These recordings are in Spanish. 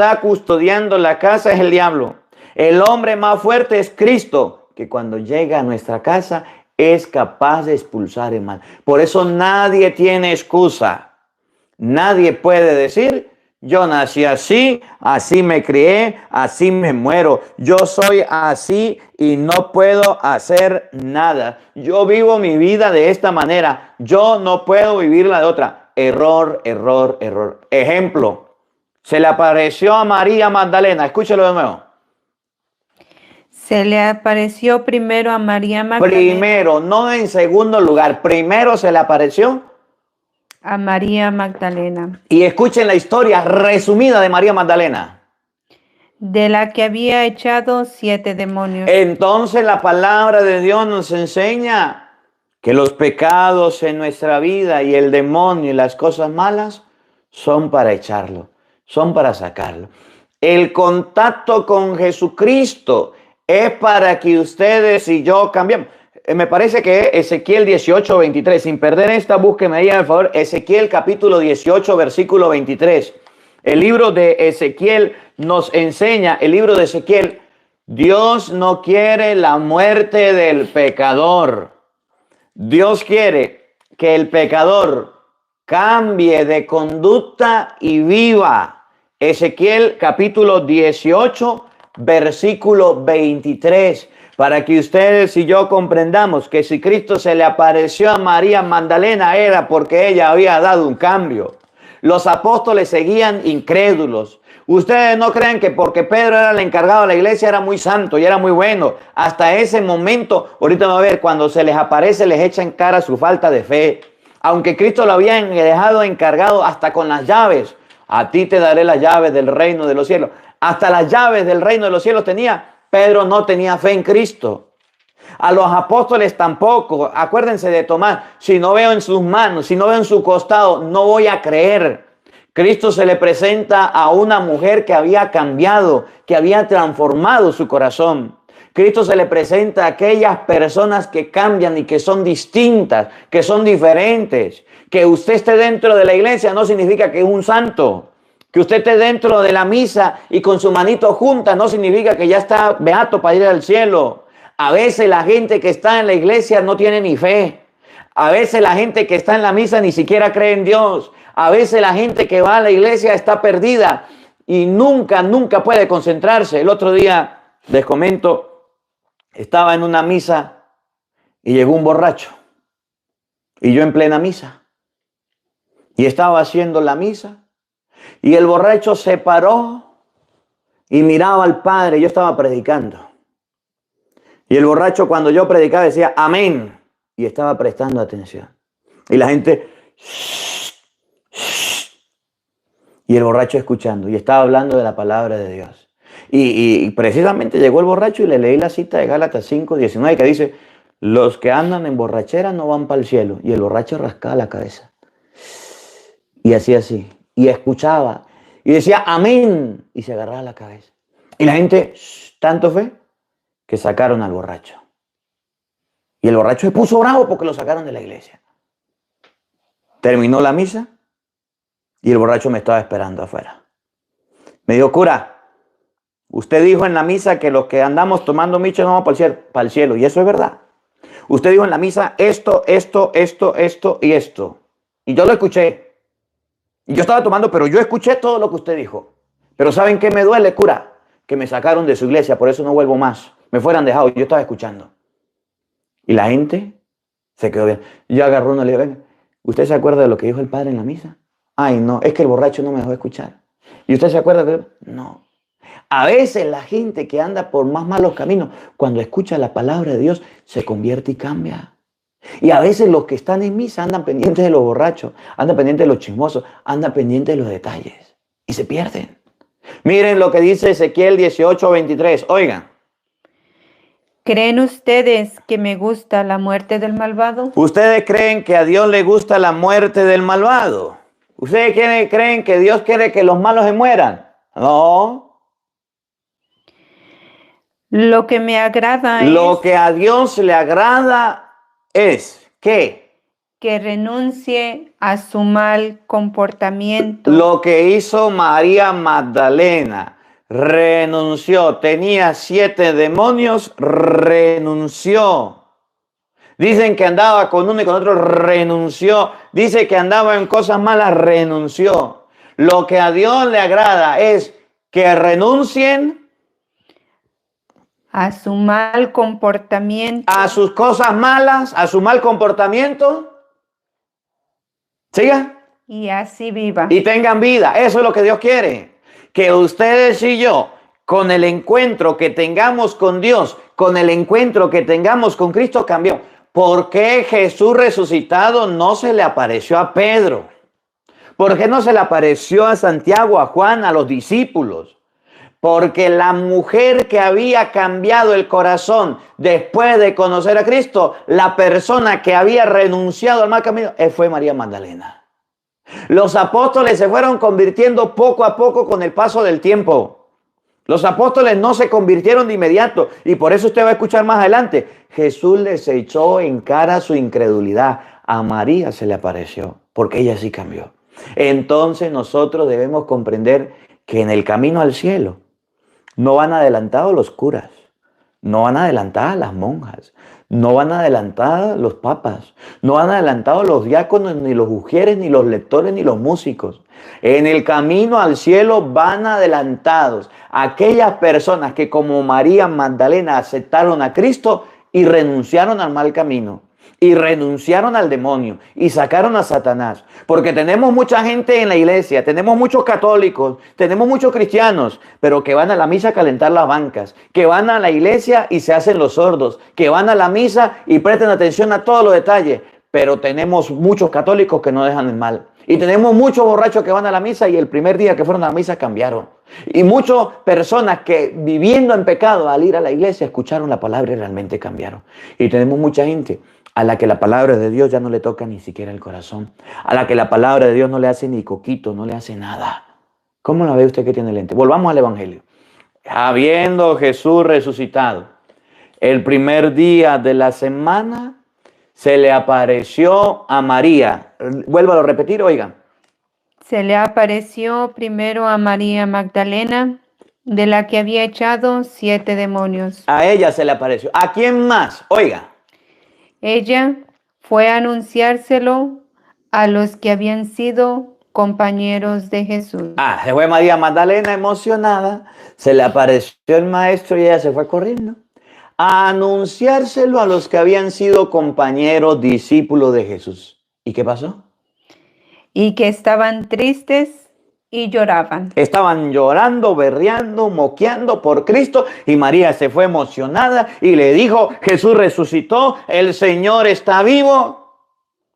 está custodiando la casa es el diablo. El hombre más fuerte es Cristo, que cuando llega a nuestra casa es capaz de expulsar el mal. Por eso nadie tiene excusa. Nadie puede decir, yo nací así, así me crié, así me muero. Yo soy así y no puedo hacer nada. Yo vivo mi vida de esta manera. Yo no puedo vivirla de otra. Error, error, error. Ejemplo, se le apareció a María Magdalena. Escúchelo de nuevo. Se le apareció primero a María Magdalena. Primero, no en segundo lugar. Primero se le apareció A María Magdalena, y escuchen la historia resumida de María Magdalena. de la que había echado 7 demonios. Entonces la palabra de Dios nos enseña que los pecados en nuestra vida y el demonio y las cosas malas son para echarlo, son para sacarlo. El contacto con Jesucristo es para que ustedes y yo cambiemos. Me parece que Ezequiel 18:23, sin perder esta, búsqueme ahí, por favor, Ezequiel capítulo 18, versículo 23. El libro de Ezequiel nos enseña, el libro de Ezequiel, Dios no quiere la muerte del pecador. Dios quiere que el pecador cambie de conducta y viva. Ezequiel capítulo 18, versículo 23. Para que ustedes y yo comprendamos que si Cristo se le apareció a María Magdalena era porque ella había dado un cambio. Los apóstoles seguían incrédulos. Ustedes no creen que porque Pedro era el encargado de la iglesia era muy santo y era muy bueno. Hasta ese momento, ahorita va a ver, cuando se les aparece les echa en cara su falta de fe. Aunque Cristo lo había dejado encargado hasta con las llaves. A ti te daré las llaves del reino de los cielos. Hasta las llaves del reino de los cielos tenía. Pedro no tenía fe en Cristo. A los apóstoles tampoco. Acuérdense de Tomás. Si no veo en sus manos, si no veo en su costado, no voy a creer. Cristo se le presenta a una mujer que había cambiado, que había transformado su corazón. Cristo se le presenta a aquellas personas que cambian y que son distintas, que son diferentes. Que usted esté dentro de la iglesia no significa que es un santo. Que usted esté dentro de la misa y con su manito junta no significa que ya está beato para ir al cielo. A veces la gente que está en la iglesia no tiene ni fe. A veces la gente que está en la misa ni siquiera cree en Dios. A veces la gente que va a la iglesia está perdida y nunca puede concentrarse. El otro día, les comento, estaba en una misa y llegó un borracho. Y yo en plena misa. Y estaba haciendo la misa. Y el borracho se paró y miraba al Padre. Yo estaba predicando. Y el borracho cuando yo predicaba decía amén. Y estaba prestando atención. Y la gente... Y el borracho escuchando. Y estaba hablando de la palabra de Dios. Y precisamente llegó el borracho y le leí la cita de Gálatas 5:19 que dice, los que andan en borrachera no van para el cielo. Y el borracho rascaba la cabeza. Y hacía así. Y escuchaba. Y decía amén. Y se agarraba la cabeza. Y la gente, tanto fue, que sacaron al borracho. Y el borracho se puso bravo porque lo sacaron de la iglesia. Terminó la misa. Y el borracho me estaba esperando afuera. Me dijo, cura, usted dijo en la misa que los que andamos tomando micho no vamos para el cielo. Y eso es verdad. Usted dijo en la misa esto y esto. Y yo lo escuché. Y yo estaba tomando, pero yo escuché todo lo que usted dijo. Pero ¿saben qué me duele, cura? Que me sacaron de su iglesia, por eso no vuelvo más. Me fueran dejado, yo estaba escuchando. Y la gente se quedó bien. Yo agarró uno y le dije, venga, ¿usted se acuerda de lo que dijo el padre en la misa? Ay, no, es que el borracho no me dejó escuchar. ¿Y usted se acuerda de eso? No. A veces la gente que anda por más malos caminos, cuando escucha la palabra de Dios, se convierte y cambia. Y a veces los que están en misa andan pendientes de los borrachos, andan pendientes de los chismosos, andan pendientes de los detalles y se pierden. Miren lo que dice Ezequiel 18:23. Oigan. ¿Creen ustedes que me gusta la muerte del malvado? ¿Ustedes creen que a Dios le gusta la muerte del malvado? ¿Ustedes creen que Dios quiere que los malos se mueran? No. Lo que me agrada Lo que a Dios le agrada es que que renuncie a su mal comportamiento. Lo que hizo María Magdalena, renunció, tenía 7 demonios, renunció. Dicen que andaba con uno y con otro, renunció. Dice que andaba en cosas malas, renunció. Lo que a Dios le agrada es que renuncien A su mal comportamiento. a sus cosas malas, a su mal comportamiento. Siga. Y así viva. Y tengan vida. Eso es lo que Dios quiere. Que ustedes y yo, con el encuentro que tengamos con Dios, con el encuentro que tengamos con Cristo, cambió. ¿Por qué Jesús resucitado no se le apareció a Pedro? ¿Por qué no se le apareció a Santiago, a Juan, a los discípulos? Porque la mujer que había cambiado el corazón después de conocer a Cristo, la persona que había renunciado al mal camino, fue María Magdalena. Los apóstoles se fueron convirtiendo poco a poco con el paso del tiempo. Los apóstoles no se convirtieron de inmediato y por eso usted va a escuchar más adelante. Jesús les echó en cara su incredulidad. A María se le apareció porque ella sí cambió. Entonces nosotros debemos comprender que en el camino al cielo no van adelantados los curas, no van adelantadas las monjas, no van adelantados los papas, no van adelantados los diáconos, ni los ujieres, ni los lectores, ni los músicos. En el camino al cielo van adelantados aquellas personas que como María Magdalena aceptaron a Cristo y renunciaron al mal camino. Y renunciaron al demonio y sacaron a Satanás. Porque tenemos mucha gente en la iglesia, tenemos muchos católicos, tenemos muchos cristianos, pero que van a la misa a calentar las bancas, que van a la iglesia y se hacen los sordos, que van a la misa y prestan atención a todos los detalles. Pero tenemos muchos católicos que no dejan el mal. Y tenemos muchos borrachos que van a la misa y el primer día que fueron a la misa cambiaron. Y muchas personas que viviendo en pecado al ir a la iglesia escucharon la palabra y realmente cambiaron. Y tenemos mucha gente a la que la palabra de Dios ya no le toca ni siquiera el corazón, a la que la palabra de Dios no le hace ni coquito, no le hace nada. ¿Cómo la ve usted que tiene lente? Volvamos al Evangelio. Habiendo Jesús resucitado, el primer día de la semana se le apareció a María. Vuélvalo a repetir, oigan. Se le apareció primero a María Magdalena, de la que había echado 7 demonios. A ella se le apareció. ¿A quién más? Oiga. Ella fue a anunciárselo a los que habían sido compañeros de Jesús. Se fue María Magdalena emocionada, se le apareció el maestro y ella se fue corriendo a anunciárselo a los que habían sido compañeros, discípulos de Jesús. ¿Y qué pasó? Y que estaban tristes y lloraban. Estaban llorando, berreando, moqueando por Cristo y María se fue emocionada y le dijo, Jesús resucitó, el Señor está vivo,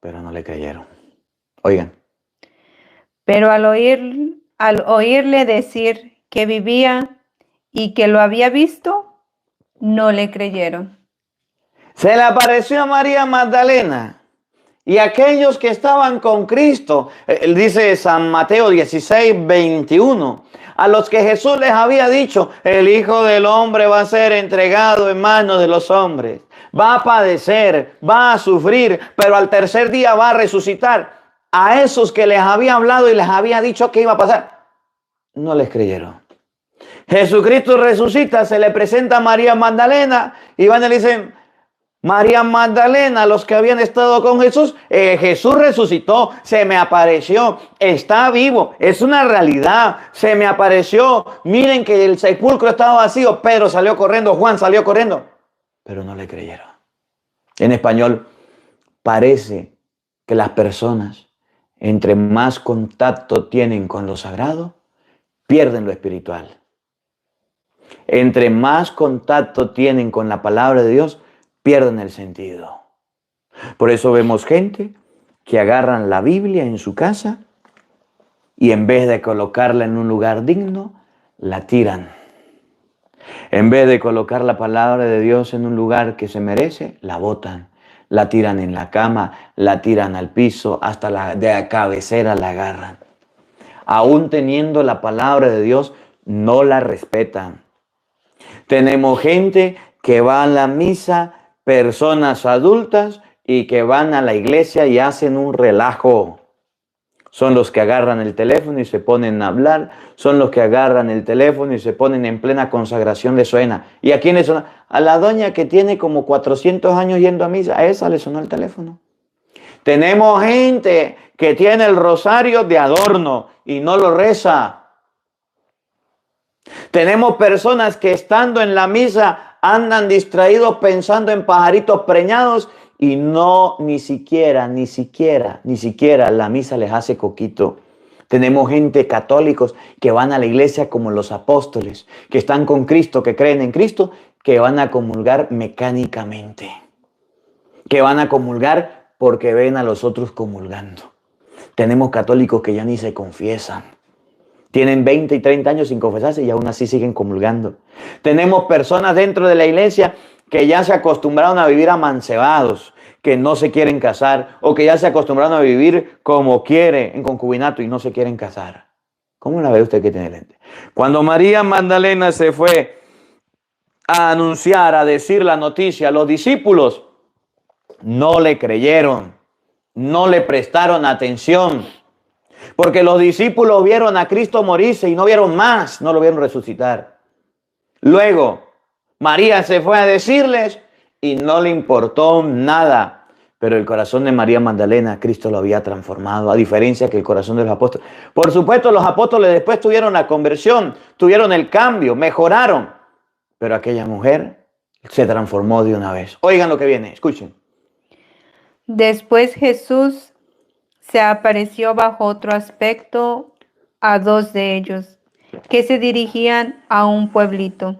pero no le creyeron. Oigan. Pero al oírle decir que vivía y que lo había visto, no le creyeron. Se le apareció a María Magdalena. Y aquellos que estaban con Cristo, dice San Mateo 16, 21, a los que Jesús les había dicho, el Hijo del Hombre va a ser entregado en manos de los hombres, va a padecer, va a sufrir, pero al tercer día va a resucitar. A esos que les había hablado y les había dicho que iba a pasar, no les creyeron. Jesucristo resucita, se le presenta a María Magdalena y van y le dicen, María Magdalena, los que habían estado con Jesús, Jesús resucitó, se me apareció, está vivo, es una realidad, se me apareció, miren que el sepulcro estaba vacío, Pedro salió corriendo, Juan salió corriendo, pero no le creyeron. En español, parece que las personas, entre más contacto tienen con lo sagrado, pierden lo espiritual. Entre más contacto tienen con la palabra de Dios, pierden el sentido. Por eso vemos gente que agarran la Biblia en su casa y en vez de colocarla en un lugar digno, la tiran. En vez de colocar la palabra de Dios en un lugar que se merece, la botan. La tiran en la cama, la tiran al piso, hasta de la cabecera la agarran. Aún teniendo la palabra de Dios, no la respetan. Tenemos gente que va a la misa, personas adultas, y que van a la iglesia y hacen un relajo. Son los que agarran el teléfono y se ponen a hablar. Son los que agarran el teléfono y se ponen en plena consagración, le suena. ¿Y a quién le suena? A la doña que tiene como 400 años yendo a misa. A esa le sonó el teléfono. Tenemos gente que tiene el rosario de adorno y no lo reza. Tenemos personas que estando en la misa andan distraídos pensando en pajaritos preñados y no, ni siquiera la misa les hace coquito. Tenemos gente católicos que van a la iglesia como los apóstoles, que están con Cristo, que creen en Cristo, que van a comulgar mecánicamente, que van a comulgar porque ven a los otros comulgando. Tenemos católicos que ya ni se confiesan. Tienen 20 y 30 años sin confesarse y aún así siguen comulgando. Tenemos personas dentro de la iglesia que ya se acostumbraron a vivir amancebados, que no se quieren casar, o que ya se acostumbraron a vivir como quiere, en concubinato, y no se quieren casar. ¿Cómo la ve usted que tiene lente? Cuando María Magdalena se fue a anunciar, a decir la noticia, los discípulos no le creyeron, no le prestaron atención. Porque los discípulos vieron a Cristo morirse y no vieron más, no lo vieron resucitar. Luego, María se fue a decirles y no le importó nada. Pero el corazón de María Magdalena, Cristo lo había transformado, a diferencia que el corazón de los apóstoles. Por supuesto, los apóstoles después tuvieron la conversión, tuvieron el cambio, mejoraron. Pero aquella mujer se transformó de una vez. Oigan lo que viene, escuchen. Después Jesús se apareció bajo otro aspecto a dos de ellos, que se dirigían a un pueblito.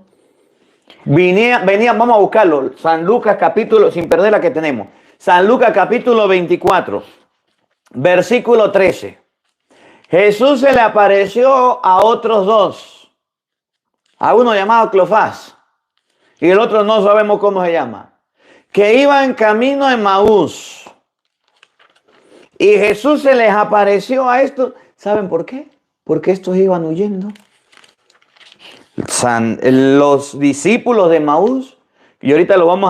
Venía, vamos a buscarlo. San Lucas capítulo, sin perder la que tenemos. San Lucas capítulo 24, versículo 13. Jesús se le apareció a otros dos. A uno llamado Cleofás y el otro no sabemos cómo se llama. Que iban camino a Emaús. Y Jesús se les apareció a estos. ¿Saben por qué? Porque estos iban huyendo. Los discípulos de Emaús, y ahorita lo vamos a